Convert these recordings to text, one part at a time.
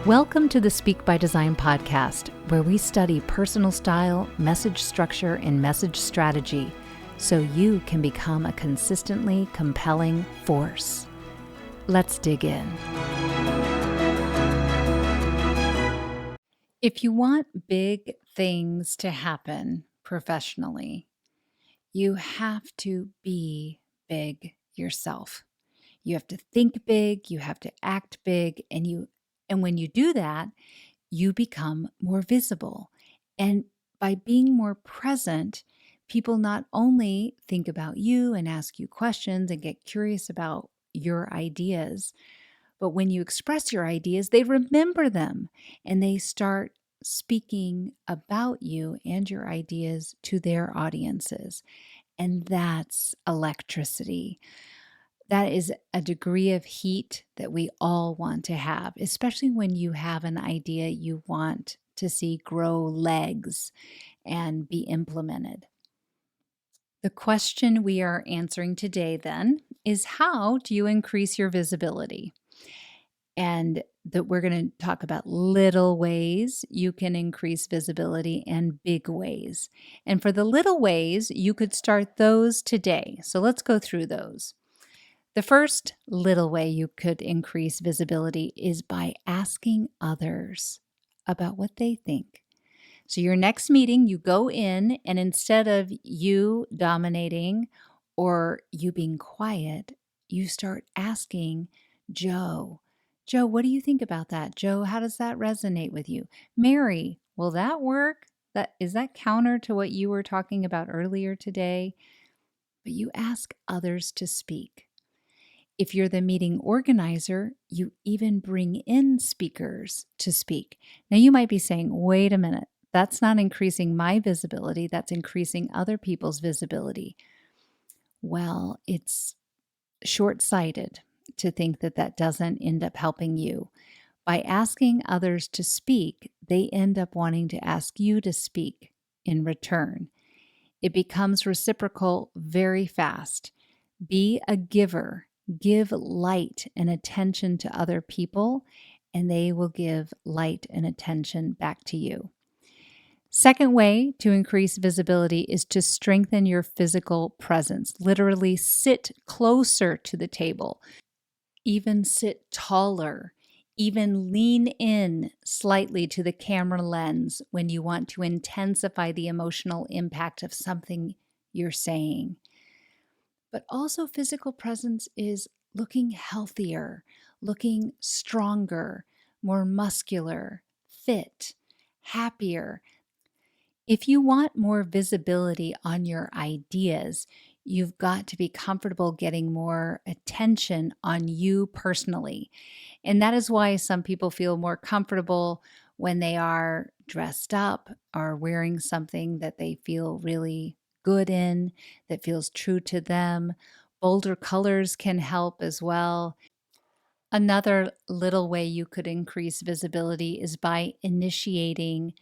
Welcome to the Speak by Design podcast, where we study personal style, message structure, and message strategy so you can become a consistently compelling force. Let's dig in. If you want big things to happen professionally, you have to be big yourself. You have to think big, you have to act big, and when you do that, you become more visible. And by being more present, people not only think about you and ask you questions and get curious about your ideas, but when you express your ideas, they remember them and they start speaking about you and your ideas to their audiences. And that's electricity. That is a degree of heat that we all want to have, especially when you have an idea you want to see grow legs and be implemented. The question we are answering today then is, how do you increase your visibility? And that we're going to talk about little ways you can increase visibility and big ways. And for the little ways, you could start those today. So let's go through those. The first little way you could increase visibility is by asking others about what they think. So your next meeting, you go in, and instead of you dominating or you being quiet, you start asking Joe, what do you think about that? Joe, how does that resonate with you? Mary, will that work? Is that counter to what you were talking about earlier today? But you ask others to speak. If you're the meeting organizer, you even bring in speakers to speak. Now, you might be saying, wait a minute, that's not increasing my visibility, that's increasing other people's visibility. Well, it's short-sighted to think that that doesn't end up helping you. By asking others to speak, they end up wanting to ask you to speak in return. It becomes reciprocal very fast. Be a giver. Give light and attention to other people, and they will give light and attention back to you. Second way to increase visibility is to strengthen your physical presence. Literally sit closer to the table, even sit taller, even lean in slightly to the camera lens when you want to intensify the emotional impact of something you're saying. But also physical presence is looking healthier, looking stronger, more muscular, fit, happier. If you want more visibility on your ideas, you've got to be comfortable getting more attention on you personally. And that is why some people feel more comfortable when they are dressed up or wearing something that they feel really good in, that feels true to them. Bolder colors can help as well. Another little way you could increase visibility is by initiating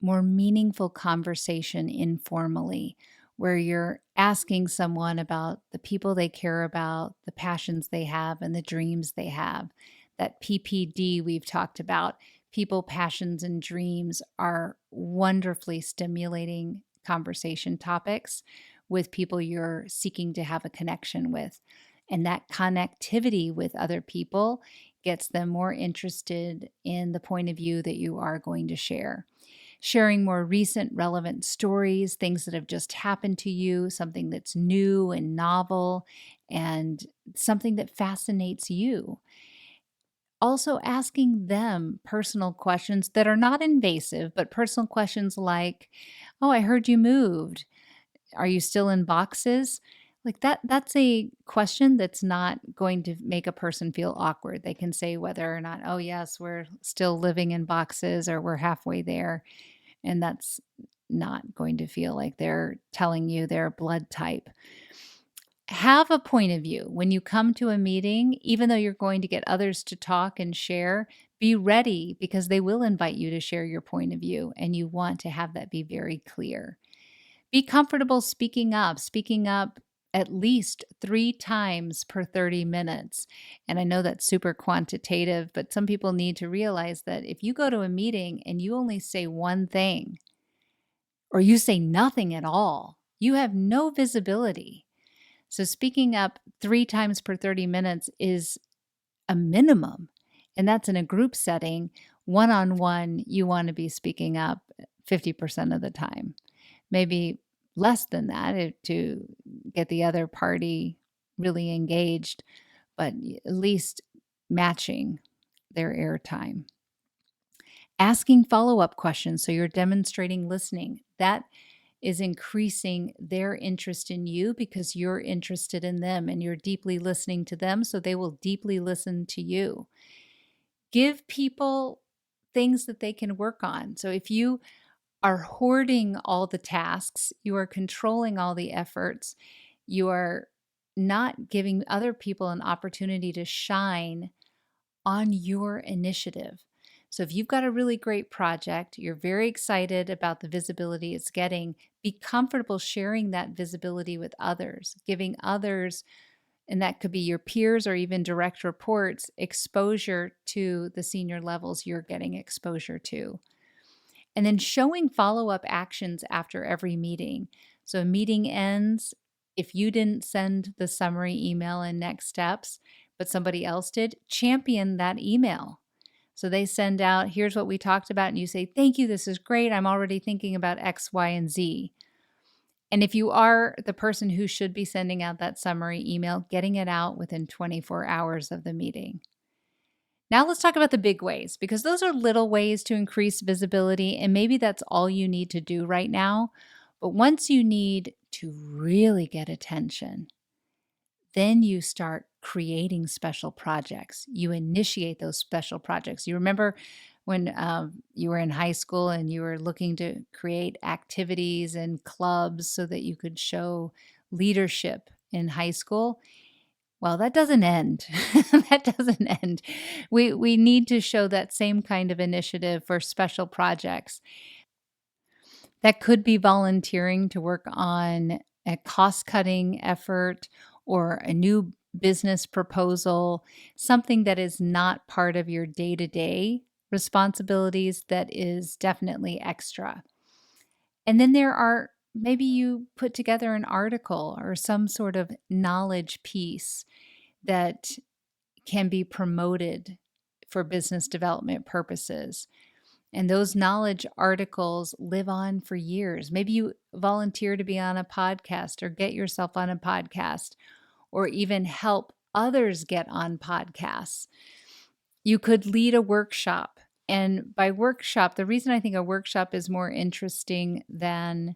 more meaningful conversation informally, where you're asking someone about the people they care about, the passions they have, and the dreams they have. That PPD we've talked about, people, passions, and dreams, are wonderfully stimulating conversation topics with people you're seeking to have a connection with. And that connectivity with other people gets them more interested in the point of view that you are going to share. Sharing more recent, relevant stories, things that have just happened to you, something that's new and novel, and something that fascinates you. Also asking them personal questions that are not invasive, but personal questions like, oh, I heard you moved. Are you still in boxes? Like that's a question that's not going to make a person feel awkward. They can say whether or not, oh yes, we're still living in boxes, or we're halfway there. And that's not going to feel like they're telling you their blood type. Have a point of view. When you come to a meeting, even though you're going to get others to talk and share, be ready, because they will invite you to share your point of view, and you want to have that be very clear. Be comfortable speaking up. Speaking up at least 3 times per 30 minutes. And I know that's super quantitative, but some people need to realize that if you go to a meeting and you only say one thing or you say nothing at all, you have no visibility. So speaking up 3 times per 30 minutes is a minimum, and that's in a group setting. One-on-one, you want to be speaking up 50% of the time, maybe less than that to get the other party really engaged, but at least matching their airtime. Asking follow-up questions, so you're demonstrating listening. That is increasing their interest in you because you're interested in them and you're deeply listening to them, so they will deeply listen to you. Give people things that they can work on. So if you are hoarding all the tasks, you are controlling all the efforts, you are not giving other people an opportunity to shine on your initiative. So if you've got a really great project, you're very excited about the visibility it's getting, be comfortable sharing that visibility with others, giving others, and that could be your peers or even direct reports, exposure to the senior levels you're getting exposure to. And then showing follow-up actions after every meeting. So a meeting ends, if you didn't send the summary email and next steps, but somebody else did, champion that email. So they send out, here's what we talked about, and you say, thank you, this is great. I'm already thinking about X, Y, and Z. And if you are the person who should be sending out that summary email, getting it out within 24 hours of the meeting. Now let's talk about the big ways, because those are little ways to increase visibility, and maybe that's all you need to do right now. But once you need to really get attention, then you start creating special projects. You initiate those special projects. You remember when you were in high school and you were looking to create activities and clubs so that you could show leadership in high school? Well, that doesn't end. That doesn't end. We need to show that same kind of initiative for special projects. That could be volunteering to work on a cost-cutting effort or a new business proposal, something that is not part of your day-to-day responsibilities that is definitely extra. And then there are, maybe you put together an article or some sort of knowledge piece that can be promoted for business development purposes. And those knowledge articles live on for years. Maybe you volunteer to be on a podcast or get yourself on a podcast or even help others get on podcasts. You could lead a workshop. And by workshop, the reason I think a workshop is more interesting than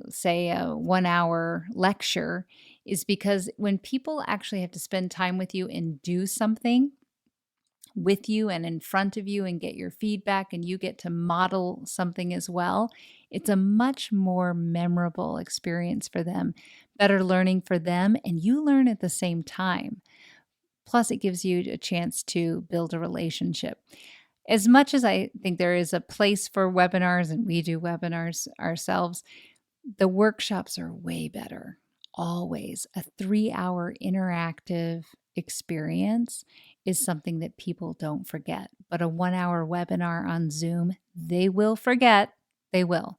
say a 1 hour lecture is because when people actually have to spend time with you and do something with you and in front of you and get your feedback and you get to model something as well, it's a much more memorable experience for them, better learning for them, and you learn at the same time. Plus, it gives you a chance to build a relationship. As much as I think there is a place for webinars, and we do webinars ourselves, the workshops are way better. Always. A 3-hour interactive experience is something that people don't forget. But a 1-hour webinar on Zoom, they will forget. They will.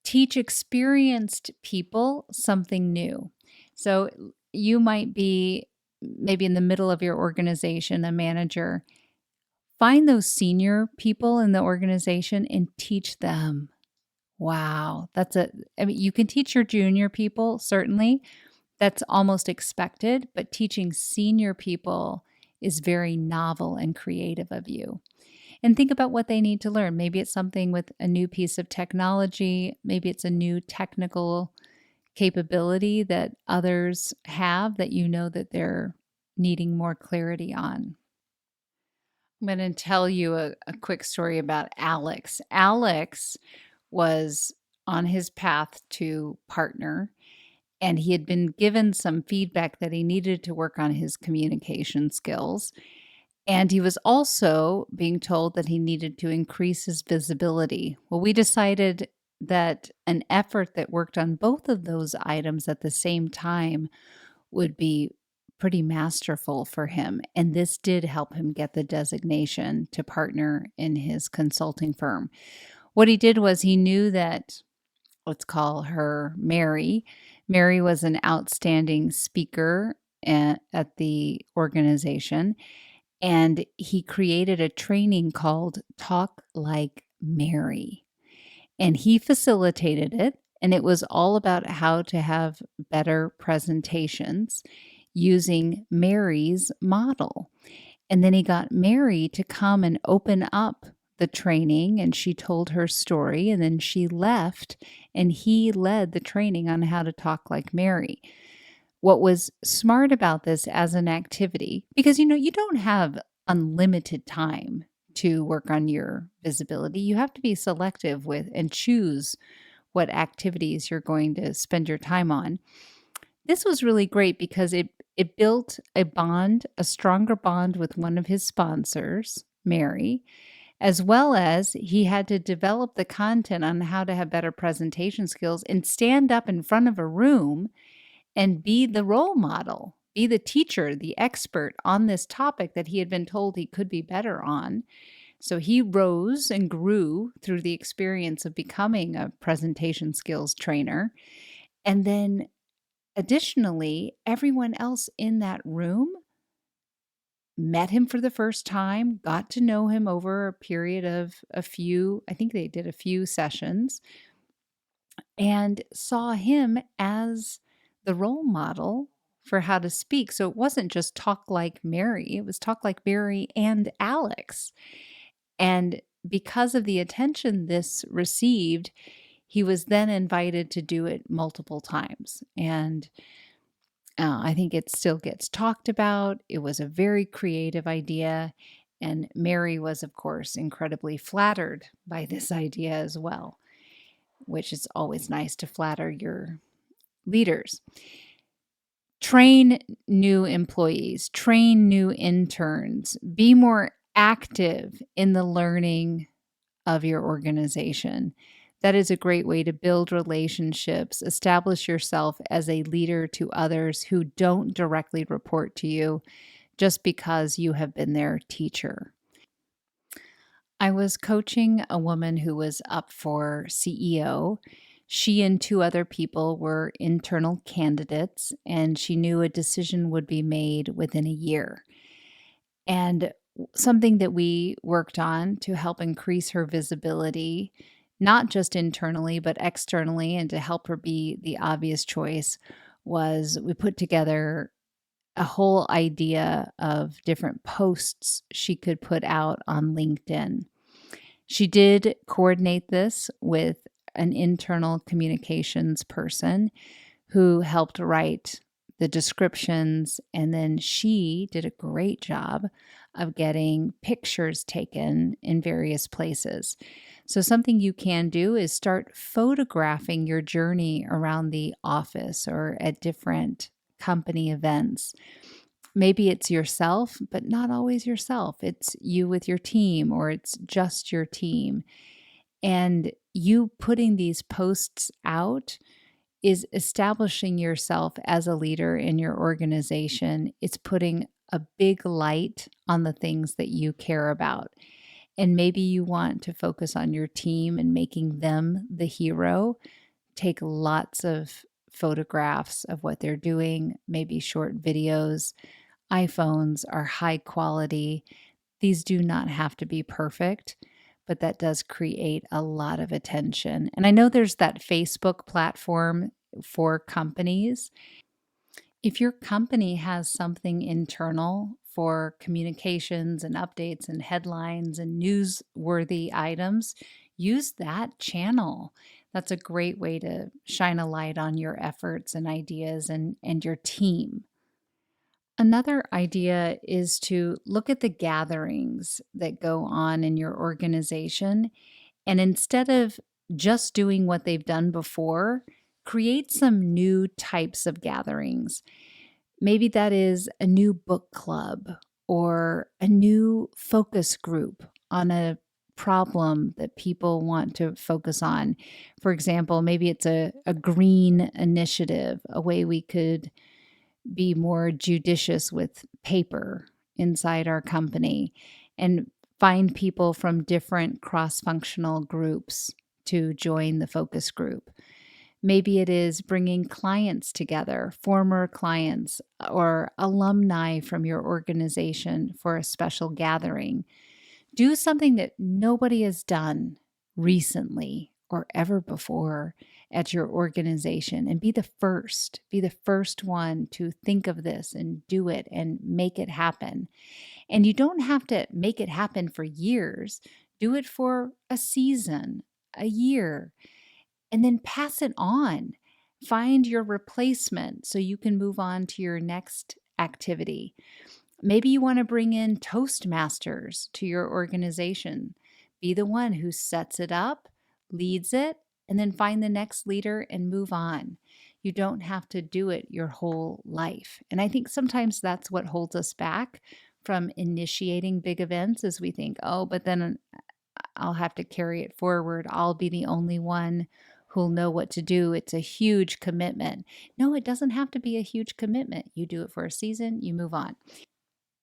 Teach experienced people something new. So you might be maybe in the middle of your organization, a manager. Find those senior people in the organization and teach them. Wow, I mean, you can teach your junior people, certainly. That's almost expected, but teaching senior people is very novel and creative of you. And think about what they need to learn. Maybe it's something with a new piece of technology. Maybe it's a new technical capability that others have that you know that they're needing more clarity on. I'm going to tell you a quick story about Alex. Alex was on his path to partner, and he had been given some feedback that he needed to work on his communication skills. And he was also being told that he needed to increase his visibility. Well, we decided that an effort that worked on both of those items at the same time would be pretty masterful for him. And this did help him get the designation to partner in his consulting firm. What he did was he knew that, let's call her Mary. Mary was an outstanding speaker at the organization, and he created a training called Talk Like Mary. And he facilitated it, and it was all about how to have better presentations using Mary's model. And then he got Mary to come and open up the training, and she told her story, and then she left, and he led the training on how to talk like Mary. What was smart about this as an activity, because you don't have unlimited time to work on your visibility. You have to be selective with and choose what activities you're going to spend your time on. This was really great because it built a bond, a stronger bond with one of his sponsors, Mary, as well as he had to develop the content on how to have better presentation skills and stand up in front of a room and be the role model, be the teacher, the expert on this topic that he had been told he could be better on. So he rose and grew through the experience of becoming a presentation skills trainer. And then additionally, everyone else in that room met him for the first time, got to know him over a period of I think they did a few sessions, and saw him as the role model for how to speak. So it wasn't just talk like Mary, it was talk like Mary and Alex. And because of the attention this received, he was then invited to do it multiple times. And I think it still gets talked about. It was a very creative idea. And Mary was, of course, incredibly flattered by this idea as well, which is always nice to flatter your leaders. Train new employees, train new interns, be more active in the learning of your organization. That is a great way to build relationships, establish yourself as a leader to others who don't directly report to you just because you have been their teacher. I was coaching a woman who was up for CEO. She and two other people were internal candidates, and she knew a decision would be made within a year. And something that we worked on to help increase her visibility, not just internally, but externally, and to help her be the obvious choice, was we put together a whole idea of different posts she could put out on LinkedIn. She did coordinate this with an internal communications person who helped write the descriptions, and then she did a great job of getting pictures taken in various places. So something you can do is start photographing your journey around the office or at different company events. Maybe it's yourself, but not always yourself. It's you with your team, or it's just your team. And you putting these posts out is establishing yourself as a leader in your organization. It's putting a big light on the things that you care about. And maybe you want to focus on your team and making them the hero. Take lots of photographs of what they're doing, maybe short videos. iPhones are high quality. These do not have to be perfect, but that does create a lot of attention. And I know there's that Facebook platform for companies. If your company has something internal for communications and updates and headlines and newsworthy items, use that channel. That's a great way to shine a light on your efforts and ideas and your team. Another idea is to look at the gatherings that go on in your organization, and instead of just doing what they've done before, create some new types of gatherings. Maybe that is a new book club or a new focus group on a problem that people want to focus on. For example, maybe it's a green initiative, a way we could be more judicious with paper inside our company and find people from different cross functional groups to join the focus group. Maybe it is bringing clients together, former clients or alumni from your organization for a special gathering. Do something that nobody has done recently or ever before at your organization and be the first. Be the first one to think of this and do it and make it happen. And you don't have to make it happen for years. Do it for a season, a year, and then pass it on. Find your replacement so you can move on to your next activity. Maybe you want to bring in Toastmasters to your organization. Be the one who sets it up, leads it, and then find the next leader and move on. You don't have to do it your whole life. And I think sometimes that's what holds us back from initiating big events is we think, oh, but then I'll have to carry it forward. I'll be the only one who'll know what to do. It's a huge commitment. No, it doesn't have to be a huge commitment. You do it for a season, you move on.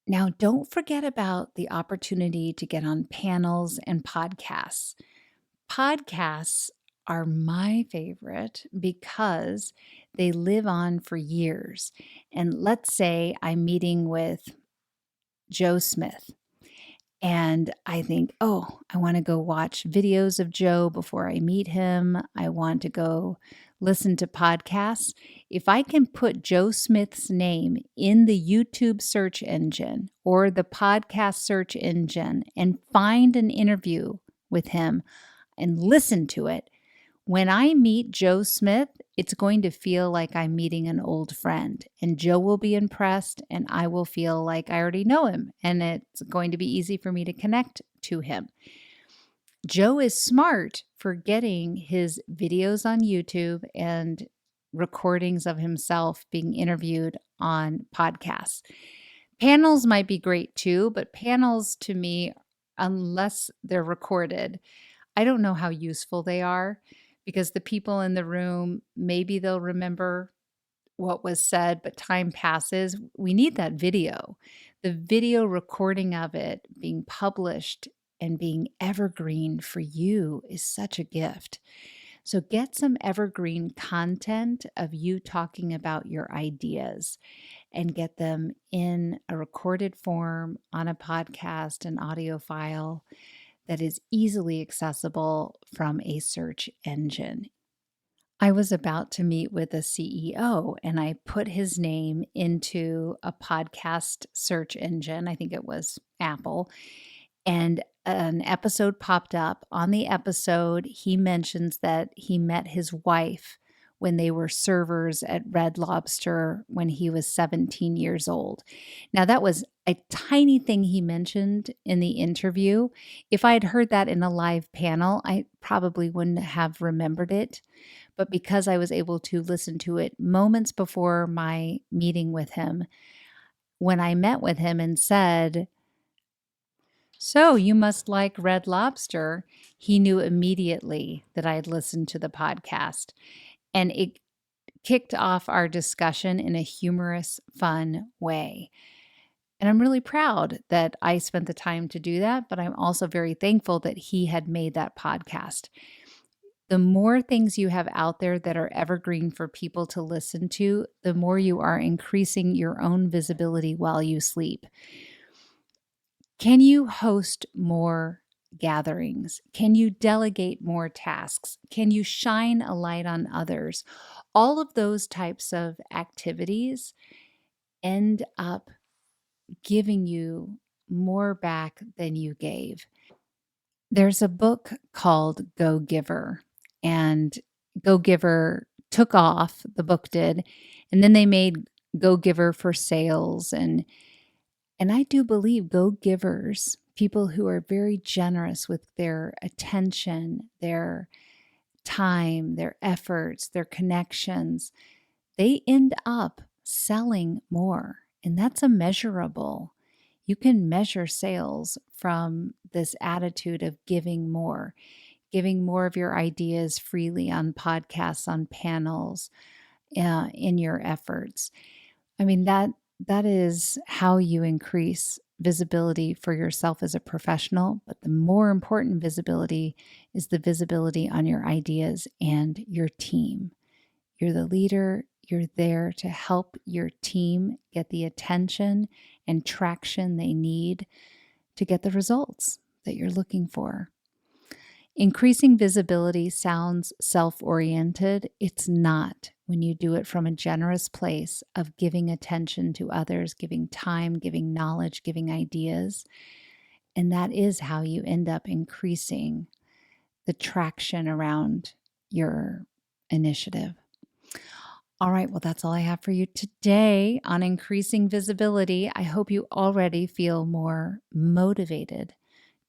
Now, don't forget about the opportunity to get on panels and podcasts. Podcasts are my favorite because they live on for years. And let's say I'm meeting with Joe Smith. And I think, oh, I want to go watch videos of Joe before I meet him. I want to go listen to podcasts. If I can put Joe Smith's name in the YouTube search engine or the podcast search engine and find an interview with him and listen to it, when I meet Joe Smith, it's going to feel like I'm meeting an old friend, and Joe will be impressed, and I will feel like I already know him, and it's going to be easy for me to connect to him. Joe is smart for getting his videos on YouTube and recordings of himself being interviewed on podcasts. Panels might be great too, but panels to me, unless they're recorded, I don't know how useful they are because the people in the room, maybe they'll remember what was said, but time passes. We need that video. The video recording of it being published and being evergreen for you is such a gift. So get some evergreen content of you talking about your ideas and get them in a recorded form on a podcast, an audio file that is easily accessible from a search engine. I was about to meet with a CEO and I put his name into a podcast search engine. I think it was Apple. And an episode popped up. On the episode, he mentions that he met his wife when they were servers at Red Lobster when he was 17 years old. Now, that was a tiny thing he mentioned in the interview. If I had heard that in a live panel, I probably wouldn't have remembered it. But because I was able to listen to it moments before my meeting with him, when I met with him and said, "So you must like Red Lobster," he knew immediately that I had listened to the podcast. And it kicked off our discussion in a humorous, fun way. And I'm really proud that I spent the time to do that, but I'm also very thankful that he had made that podcast. The more things you have out there that are evergreen for people to listen to, the more you are increasing your own visibility while you sleep. Can you host more gatherings? Can you delegate more tasks? Can you shine a light on others? All of those types of activities end up giving you more back than you gave. There's a book called Go Giver, and Go Giver took off, the book did, and then they made Go Giver for sales. And I do believe Go Givers, people who are very generous with their attention, their time, their efforts, their connections, they end up selling more. And that's immeasurable. You can measure sales from this attitude of giving more of your ideas freely on podcasts, on panels, in your efforts. I mean, that is how you increase visibility for yourself as a professional, but the more important visibility is the visibility on your ideas and your team. You're the leader, you're there to help your team get the attention and traction they need to get the results that you're looking for. Increasing visibility sounds self-oriented. It's not when you do it from a generous place of giving attention to others, giving time, giving knowledge, giving ideas. And that is how you end up increasing the traction around your initiative. All right, well, that's all I have for you today on increasing visibility. I hope you already feel more motivated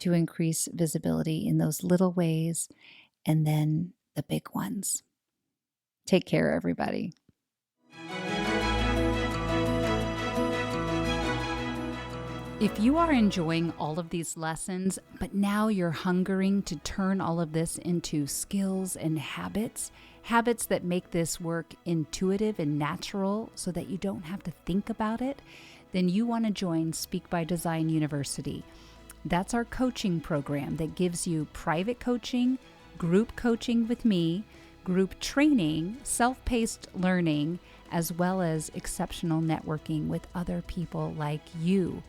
to increase visibility in those little ways and then the big ones. Take care, everybody. If you are enjoying all of these lessons, but now you're hungering to turn all of this into skills and habits that make this work intuitive and natural so that you don't have to think about it, then you want to join Speak by Design University. That's our coaching program that gives you private coaching, group coaching with me, group training, self-paced learning, as well as exceptional networking with other people like you.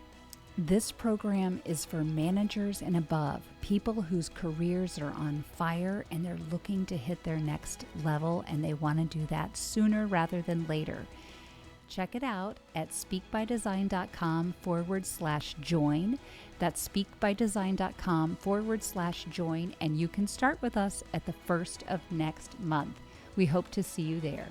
This program is for managers and above, people whose careers are on fire and they're looking to hit their next level, and they want to do that sooner rather than later. Check it out at speakbydesign.com/join. That's speakbydesign.com/join, and you can start with us at the 1st of next month. We hope to see you there.